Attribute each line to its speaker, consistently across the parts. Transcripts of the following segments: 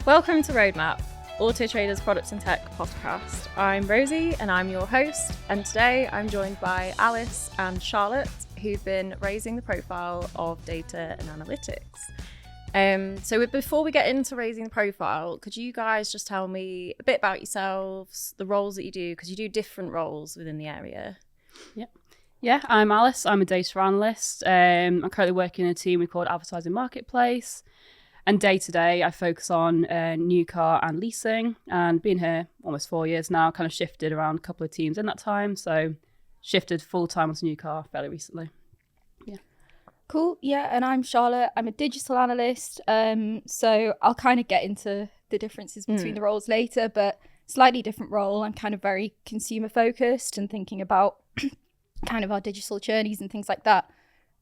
Speaker 1: Welcome to Roadmap, Autotrader's Product&Tech podcast. I'm Rosie and I'm your host, and today I'm joined by Alys and Charlotte, who've been raising the profile of data and analytics. So before we get into raising the profile, could you guys just tell me a bit about yourselves, the roles that you do, because you do different roles within the area?
Speaker 2: Yeah, I'm Alys. I'm a data analyst. I'm currently working in a team we call Advertising Marketplace. And day to day, I focus on new car and leasing. And being here almost 4 years now, kind of shifted around a couple of teams in that time. So shifted full time onto new car fairly recently. Yeah.
Speaker 3: Cool. Yeah, and I'm Charlotte. I'm a digital analyst. So I'll kind of get into the differences between the roles later, but slightly different role. I'm kind of very consumer focused and thinking about kind of our digital journeys and things like that.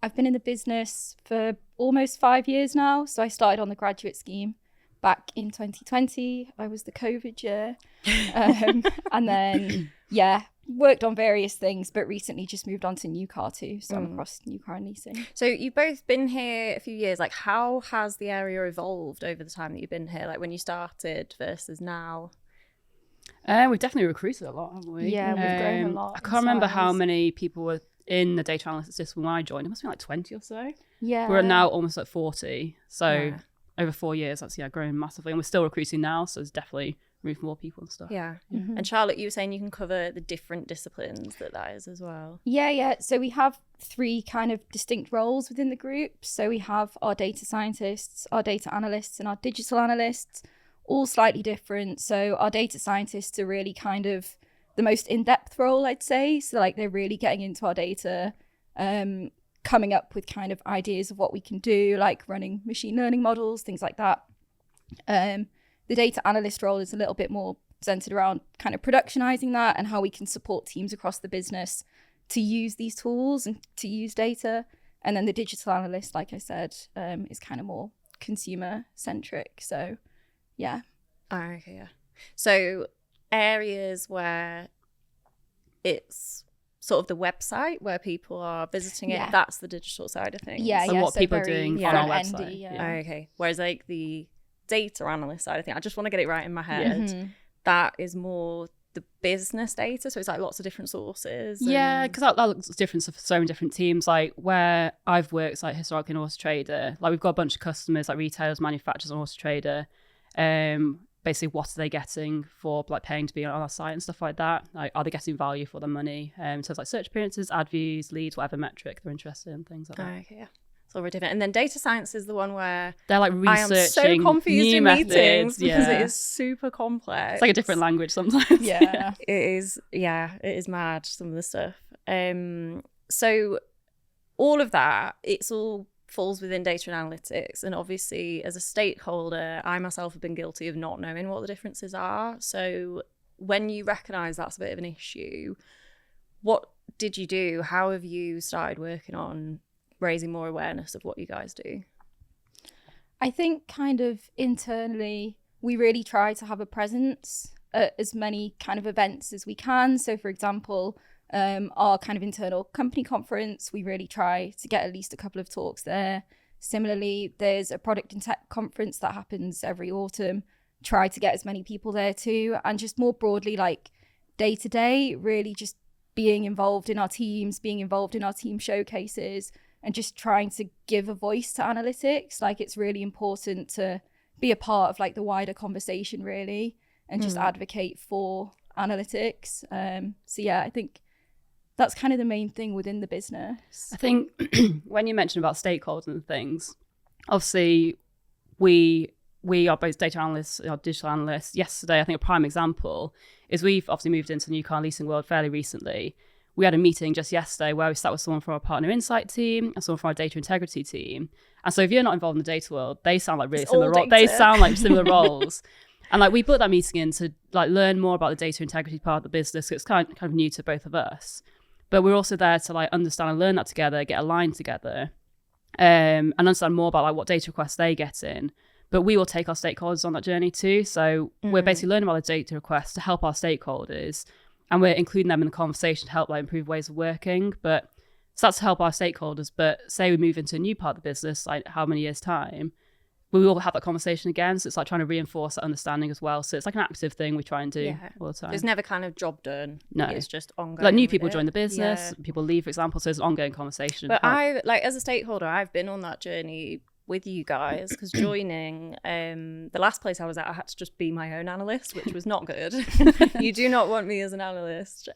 Speaker 3: I've been in the business for almost 5 years now. So I started on the graduate scheme back in 2020. I was the COVID year. And then, worked on various things, but recently just moved on to new car too. So I'm across new car and leasing.
Speaker 1: So you've both been here a few years. Like, how has the area evolved over the time that you've been here? Like when you started versus now?
Speaker 2: We've definitely recruited a lot, haven't we?
Speaker 3: Yeah, we've grown a lot.
Speaker 2: I can't remember how many people were in the data analytics system when I joined. It must be like 20 or so.
Speaker 3: Yeah.
Speaker 2: We're now almost like 40. So over 4 years, that's grown massively. And we're still recruiting now. So there's definitely room for more people and stuff.
Speaker 1: Yeah. Mm-hmm. And Charlotte, you were saying you can cover the different disciplines that is as well.
Speaker 3: Yeah. So we have 3 kind of distinct roles within the group. So we have our data scientists, our data analysts, and our digital analysts, all slightly different. So our data scientists are really kind of the most in-depth role, I'd say. So like they're really getting into our data, coming up with kind of ideas of what we can do, like running machine learning models, things like that. The data analyst role is a little bit more centered around kind of productionizing that and how we can support teams across the business to use these tools and to use data. And then the digital analyst, like I said, is kind of more consumer centric. So yeah.
Speaker 1: Okay, yeah. So areas where it's sort of the website where people are visiting it, that's the digital side of things.
Speaker 2: So what people are doing on our website.
Speaker 1: Okay. Whereas like the data analyst side of things, I just want to get it right in my head. That is more the business data. So it's like lots of different sources.
Speaker 2: Yeah, because that looks different for so many different teams. Like where I've worked, like historically in Autotrader, like we've got a bunch of customers, like retailers, manufacturers on Autotrader. Basically, what are they getting for like paying to be on our site and stuff like that? Like, are they getting value for their money? So it's like search appearances, ad views, leads, whatever metric they're interested in, things like that.
Speaker 1: Okay, yeah. It's all very different. And then data science is the one where
Speaker 2: they're like researching
Speaker 1: I am so confused
Speaker 2: new
Speaker 1: in
Speaker 2: methods,
Speaker 1: meetings because it is super complex.
Speaker 2: It's like a different language sometimes.
Speaker 3: Yeah.
Speaker 1: It is. Yeah, it is mad, some of the stuff. So all of that, it's all falls within data and analytics, and obviously as a stakeholder I myself have been guilty of not knowing what the differences are. So when you recognize that's a bit of an issue, what did you do? How have you started working on raising more awareness of what you guys do?
Speaker 3: I think kind of internally we really try to have a presence at as many kind of events as we can. So for example, our kind of internal company conference, we really try to get at least a couple of talks there. Similarly, there's a Product&Tech conference that happens every autumn. Try to get as many people there too. And just more broadly, like day to day, really just being involved in our teams, being involved in our team showcases, and just trying to give a voice to analytics. Like it's really important to be a part of like the wider conversation really, and just advocate for analytics. So yeah, I think that's kind of the main thing within the business.
Speaker 2: I think when you mentioned about stakeholders and things, obviously we are both data analysts or digital analysts. Yesterday, I think a prime example is we've obviously moved into the new car leasing world fairly recently. We had a meeting just yesterday where we sat with someone from our partner insight team and someone from our data integrity team. And so if you're not involved in the data world, they sound like really similar roles. They sound like similar roles. And like we put that meeting in to like learn more about the data integrity part of the business. So it's kind of new to both of us. But we're also there to like understand and learn that together, get aligned together, and understand more about like what data requests they get in. But we will take our stakeholders on that journey too. So we're basically learning about the data requests to help our stakeholders, and we're including them in the conversation to help like improve ways of working. But so that's to help our stakeholders. But say we move into a new part of the business, like how many years time, we will have that conversation again. So it's like trying to reinforce that understanding as well. So it's like an active thing we try and do all the time.
Speaker 1: There's never kind of job done.
Speaker 2: No.
Speaker 1: It's just ongoing.
Speaker 2: Like new people join the business, people leave, for example. So there's an ongoing conversation.
Speaker 1: But as a stakeholder, I've been on that journey with you guys, because joining the last place I was at, I had to just be my own analyst, which was not good. You do not want me as an analyst.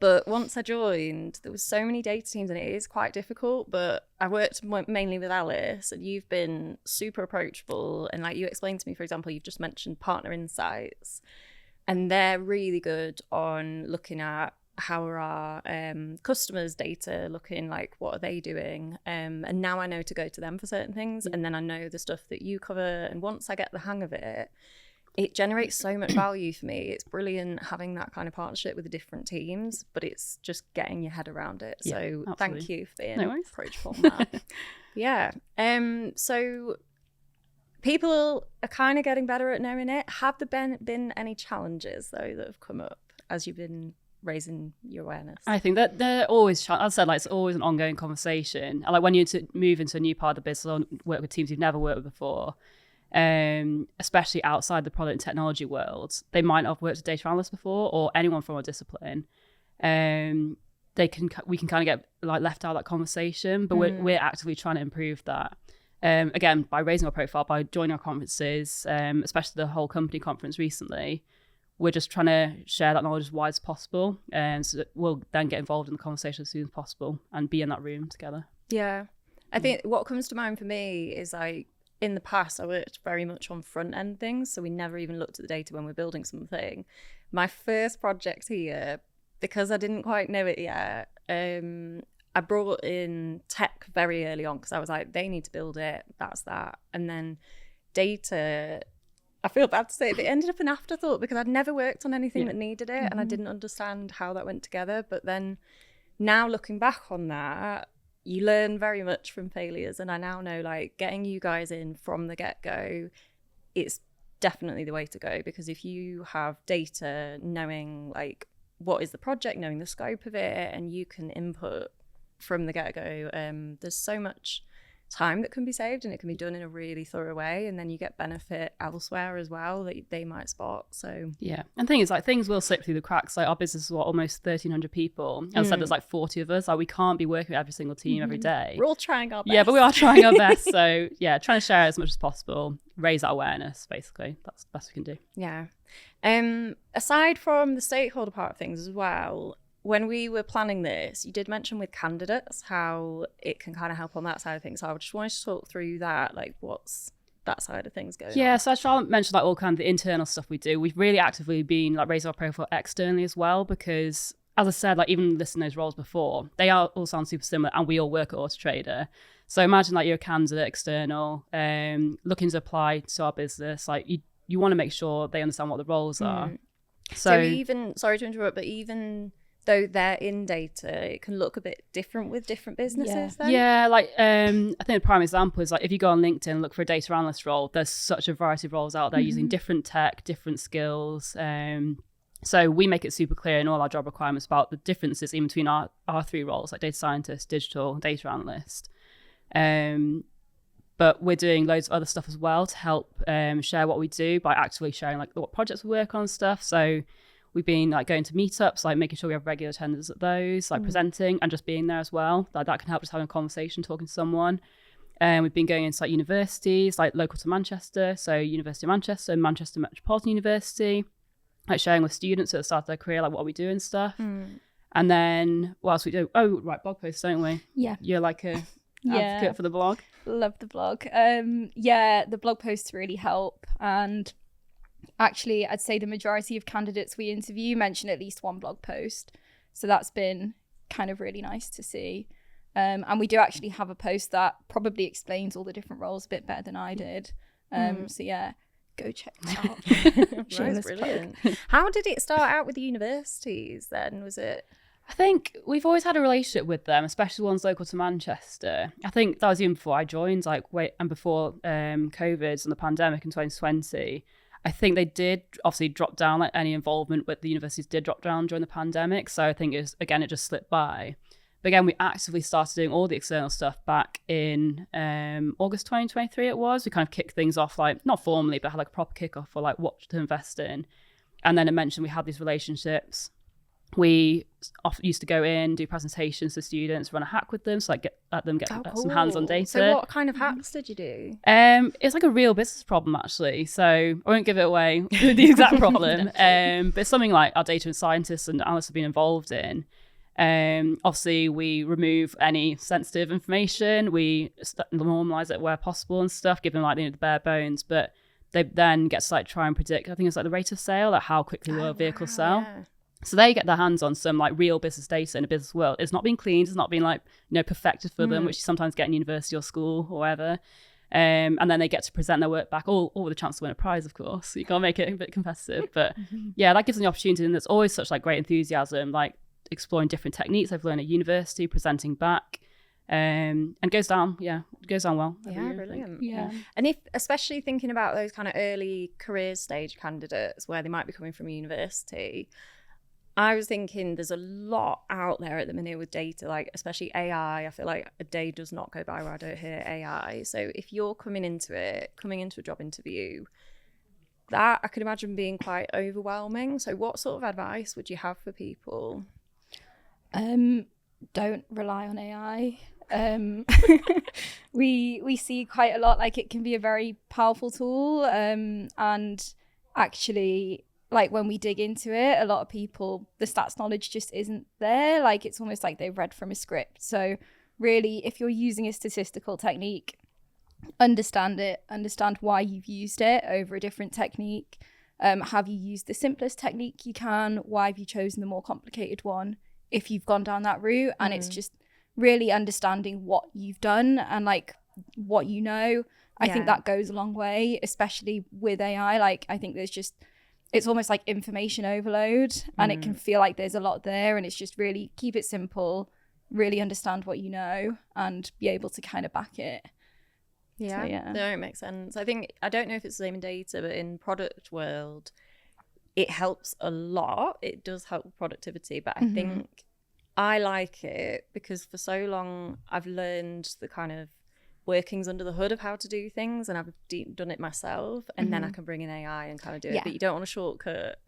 Speaker 1: But once I joined, there was so many data teams, and it is quite difficult. But I worked mainly with Alys, and you've been super approachable. And like you explained to me, for example, you've just mentioned partner insights, and they're really good on looking at how are our customers' data looking, like what are they doing? And now I know to go to them for certain things, and then I know the stuff that you cover. And once I get the hang of it, it generates so much value for me. It's brilliant having that kind of partnership with the different teams, but it's just getting your head around it. So
Speaker 2: absolutely.
Speaker 1: Thank you for being approachable on that. Yeah. So people are kind of getting better at knowing it. Have there been any challenges though that have come up as you've been raising your awareness?
Speaker 2: I think that they're always, as I said, like it's always an ongoing conversation. And like when you move into a new part of the business or work with teams you've never worked with before, especially outside the product and technology world, they might not have worked with data analysts before, or anyone from a discipline. We can kind of get like left out of that conversation, but we're actively trying to improve that. Again, by raising our profile, by joining our conferences, especially the whole company conference recently. We're just trying to share that knowledge as wide as possible, so that we'll then get involved in the conversation as soon as possible and be in that room together.
Speaker 1: Yeah, I think what comes to mind for me is like, in the past, I worked very much on front end things, so we never even looked at the data when we're building something. My first project here, because I didn't quite know it yet, I brought in tech very early on, because I was like, they need to build it, that's that. And then data, I feel bad to say it, but it ended up an afterthought, because I'd never worked on anything that needed it, and I didn't understand how that went together. But then now looking back on that, you learn very much from failures, and I now know like getting you guys in from the get-go, it's definitely the way to go, because if you have data, knowing like what is the project, knowing the scope of it, and you can input from the get-go, there's so much time that can be saved, and it can be done in a really thorough way, and then you get benefit elsewhere as well that they might spot. So
Speaker 2: yeah, and the thing is, like, things will slip through the cracks. Like our business is almost 1,300 people, and said there's like 40 of us. Like we can't be working with every single team every day.
Speaker 1: We're all trying our best.
Speaker 2: Yeah, but we are trying our best. So yeah, trying to share as much as possible, raise that awareness. Basically, that's the best we can do.
Speaker 1: Yeah. Aside from the stakeholder part of things as well, when we were planning this, you did mention with candidates how it can kind of help on that side of things. So I just wanted to talk through that, like what's that side of things going on?
Speaker 2: Yeah, so as Charlotte mentioned, like all kind of the internal stuff we do, we've really actively been like raising our profile externally as well, because as I said, like even listing those roles before, they all sound super similar, and we all work at Autotrader. So imagine like you're a candidate external, looking to apply to our business, like you want to make sure they understand what the roles are.
Speaker 1: So even, sorry to interrupt, but even though they're in data, it can look a bit different with different businesses then?
Speaker 2: Yeah, like I think the prime example is like if you go on LinkedIn and look for a data analyst role, there's such a variety of roles out there using different tech, different skills. So we make it super clear in all our job requirements about the differences in between our three roles, like data scientist, digital, data analyst. But we're doing loads of other stuff as well to help share what we do by actually sharing like what projects we work on and stuff. So we've been like going to meetups, like making sure we have regular attendance at those, like presenting and just being there as well. Like that can help just having a conversation, talking to someone. We've been going into like universities, like local to Manchester. So University of Manchester, Manchester Metropolitan University, like sharing with students at the start of their career, like what we do and stuff. And then what else we do? Oh, right, blog posts, don't we?
Speaker 3: Yeah.
Speaker 2: You're like a advocate for the blog.
Speaker 3: Love the blog. The blog posts really help, and actually I'd say the majority of candidates we interview mention at least one blog post, so that's been kind of really nice to see. And we do actually have a post that probably explains all the different roles a bit better than I did. So yeah, go check it out.
Speaker 1: Right, brilliant. How did it start out with the universities then? Was it?
Speaker 2: I think we've always had a relationship with them, especially ones local to Manchester. I think that was even before I joined, and before COVID and the pandemic in 2020. I think they did obviously drop down, like any involvement with the universities did drop down during the pandemic. So I think it just slipped by. But again, we actively started doing all the external stuff back in August 2023 it was. We kind of kicked things off, like, not formally, but had like a proper kickoff for like what to invest in. And then it mentioned we had these relationships. We used to go in, do presentations to students, run a hack with them, so like let them get some hands-on data.
Speaker 1: So what kind of hacks did you do?
Speaker 2: It's like a real business problem, actually. So I won't give it away, the exact problem. But it's something like our data scientists and analysts have been involved in. Obviously, we remove any sensitive information. We normalize it where possible and stuff, give them like the bare bones. But they then get to like try and predict, I think it's like the rate of sale, like how quickly will vehicles sell. Yeah. So they get their hands on some like real business data in a business world. It's not been cleaned, it's not been like, perfected for them, which you sometimes get in university or school or whatever. And then they get to present their work back, all with a chance to win a prize, of course. So you can't make it a bit competitive. But yeah, that gives them the opportunity. And there's always such like great enthusiasm, like exploring different techniques I've learned at university, presenting back. And it goes down well.
Speaker 1: Yeah, brilliant.
Speaker 3: Yeah.
Speaker 1: And if, especially thinking about those kind of early career stage candidates where they might be coming from university, I was thinking there's a lot out there at the minute with data, like especially AI. I feel like a day does not go by where I don't hear AI. So if you're coming into a job interview, that I could imagine being quite overwhelming. So what sort of advice would you have for people?
Speaker 3: Don't rely on AI. We see quite a lot, like it can be a very powerful tool, and actually, like when we dig into it, a lot of people, the stats knowledge just isn't there. Like it's almost like they've read from a script. So really, if you're using a statistical technique, understand it, understand why you've used it over a different technique. Have you used the simplest technique you can? Why have you chosen the more complicated one if you've gone down that route? And it's just really understanding what you've done and like what you know. I think that goes a long way, especially with AI. Like I think it's almost like information overload, and it can feel like there's a lot there, and it's just really keep it simple, really understand what you know and be able to kind of back it.
Speaker 1: No, it makes sense. I don't know if it's the same in data, but in product world it helps a lot. It does help with productivity, but I think I like it because for so long I've learned the kind of workings under the hood of how to do things, and I've done it myself, and then I can bring in AI and kind of do it. But you don't want a shortcut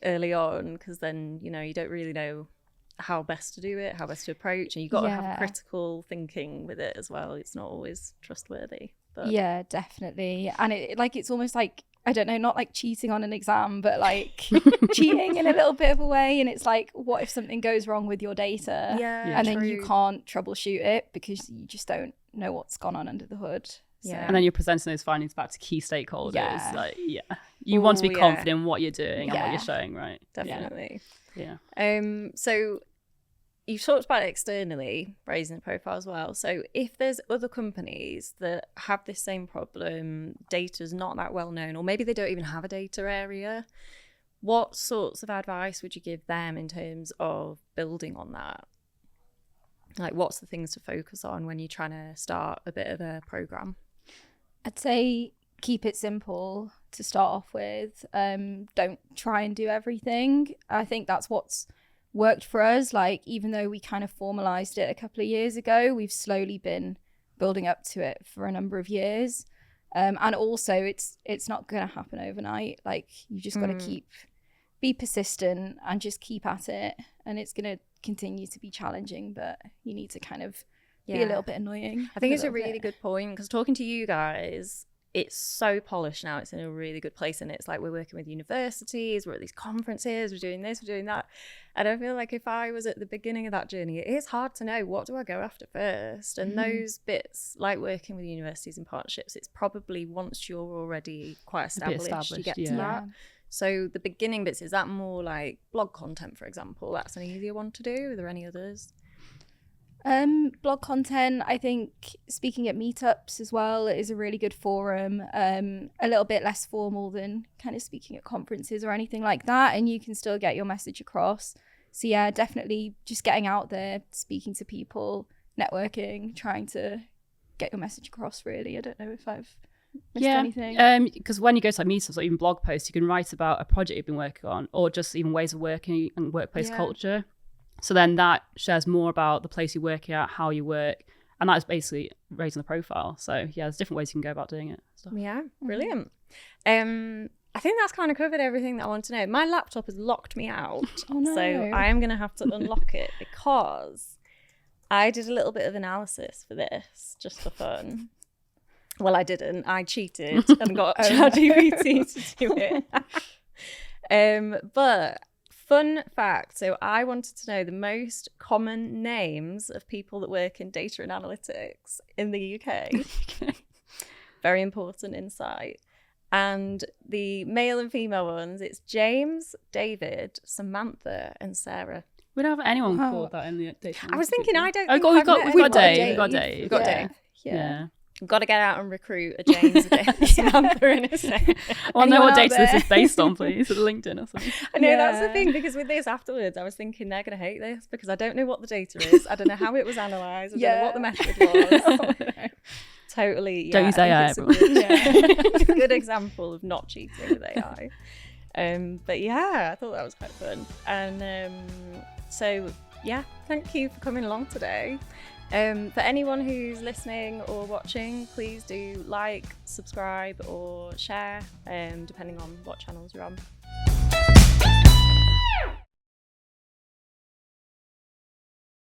Speaker 1: early on, because then you don't really know how best to do it, how best to approach, and you've got to have critical thinking with it as well. It's not always trustworthy. But
Speaker 3: yeah, definitely. And it's almost like, I don't know, not like cheating on an exam, but like cheating in a little bit of a way. And it's like, what if something goes wrong with your data?
Speaker 1: Yeah,
Speaker 3: then you can't troubleshoot it because you just don't know what's gone on under the hood. So.
Speaker 2: And then you're presenting those findings back to key stakeholders. You want to be confident in what you're doing and what you're showing, right?
Speaker 1: Definitely.
Speaker 2: Yeah.
Speaker 1: So you've talked about it externally, raising the profile as well. So if there's other companies that have this same problem, data's not that well known, or maybe they don't even have a data area, what sorts of advice would you give them in terms of building on that? Like, what's the things to focus on when you're trying to start a bit of a program?
Speaker 3: I'd say keep it simple to start off with. Don't try and do everything. I think that's what's worked for us. Like, even though we kind of formalized it a couple of years ago, we've slowly been building up to it for a number of years. And also it's not going to happen overnight. Like, you just got to be persistent and just keep at it. And it's going to continue to be challenging, but you need to kind of be a little bit annoying.
Speaker 1: I think it's a really good point, because talking to you guys, it's so polished now. It's in a really good place, and it's like we're working with universities, we're at these conferences, we're doing this, we're doing that. And I feel like if I was at the beginning of that journey, it is hard to know, what do I go after first? And those bits, like working with universities and partnerships, it's probably once you're already quite established you get to that. So the beginning bits, is that more like blog content, for example? That's an easier one to do. Are there any others?
Speaker 3: Blog content, I think speaking at meetups as well is a really good forum, a little bit less formal than kind of speaking at conferences or anything like that, and you can still get your message across. So yeah, definitely just getting out there, speaking to people, networking, trying to get your message across, really. I don't know if I've missed anything.
Speaker 2: Because when you go to like meetups or even blog posts, you can write about a project you've been working on, or just even ways of working and workplace culture. So then that shares more about the place you're working at, how you work, and that is basically raising the profile. So yeah, there's different ways you can go about doing it.
Speaker 1: Yeah, brilliant. I think that's kind of covered everything that I want to know. My laptop has locked me out.
Speaker 3: Oh, no.
Speaker 1: So I am going to have to unlock it because I did a little bit of analysis for this just for fun. Well, I didn't. I cheated and got ChatGPT to do it. But fun fact, so I wanted to know the most common names of people that work in data and analytics in the UK. Very important insight. And the male and female ones, it's James, David, Samantha, and Sarah.
Speaker 2: We don't have anyone called that in the data.
Speaker 1: I was thinking, I don't.
Speaker 2: We've got Dave.
Speaker 1: We've got Dave.
Speaker 2: Yeah.
Speaker 1: We've got to get out and recruit a James, a Samantha, and a Sarah.
Speaker 2: I want to know what data this is based on, please, at LinkedIn or something.
Speaker 1: I know that's the thing, because with this afterwards, I was thinking they're going to hate this because I don't know what the data is. I don't know how it was analysed. I don't know what the method was. Totally.
Speaker 2: Don't use AI.
Speaker 1: It's a good example of not cheating with AI. But yeah, I thought that was quite fun. And so yeah, thank you for coming along today. For anyone who's listening or watching, please do like, subscribe or share, depending on what channels you're on.